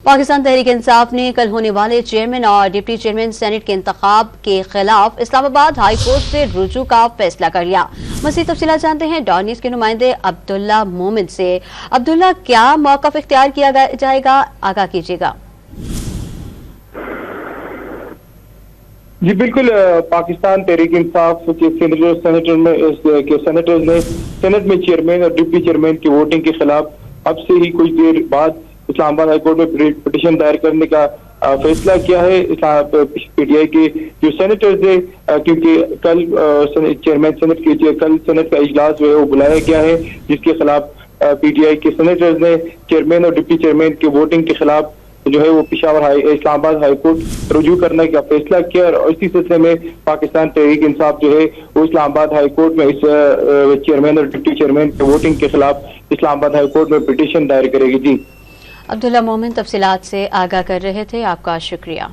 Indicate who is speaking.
Speaker 1: पाकिस्तान तहरीक इंसाफ ने कल होने वाले चेयरमैन और डिप्टी चेयरमैन सेनेट के इंतखाब के खिलाफ इस्लामाबाद हाई कोर्ट से रुजू का फैसला कर लिया। मज़ीद तफसीलात जानते हैं डॉन न्यूज़ के नुमाइंदे अब्दुल्ला मोमिन से। अब्दुल्ला, क्या मौक़िफ़ इख्तियार किया जाएगा, आगाह कीजिएगा।
Speaker 2: जी बिल्कुल, पाकिस्तान तहरीक इंसाफ के सेनेटर्स ने सेनेट में चेयरमैन और डिप्टी चेयरमैन की वोटिंग के खिलाफ अब से ही कुछ देर बाद इस्लामाबाद हाईकोर्ट में पिटीशन दायर करने का फैसला किया है। पीटीआई के जो सेनेटर्स है, क्योंकि कल चेयरमैन सेनेट के कल सेनेट का इजलास जो है वो बुलाया गया है, जिसके खिलाफ पीटीआई के सेनेटर्स ने चेयरमैन और डिप्टी चेयरमैन के वोटिंग के खिलाफ जो है वो इस्लामाबाद हाईकोर्ट रुजू करने का फैसला किया। और इसी सिलसिले में पाकिस्तान तहरीक इंसाफ जो है वो इस्लामाबाद हाईकोर्ट में इस चेयरमैन और डिप्टी चेयरमैन के वोटिंग के खिलाफ इस्लामाबाद हाईकोर्ट में पिटीशन दायर करेगी। जी
Speaker 1: अब्दुल्ला मोमिन तफसीलात से आगाह कर रहे थे, आपका शुक्रिया।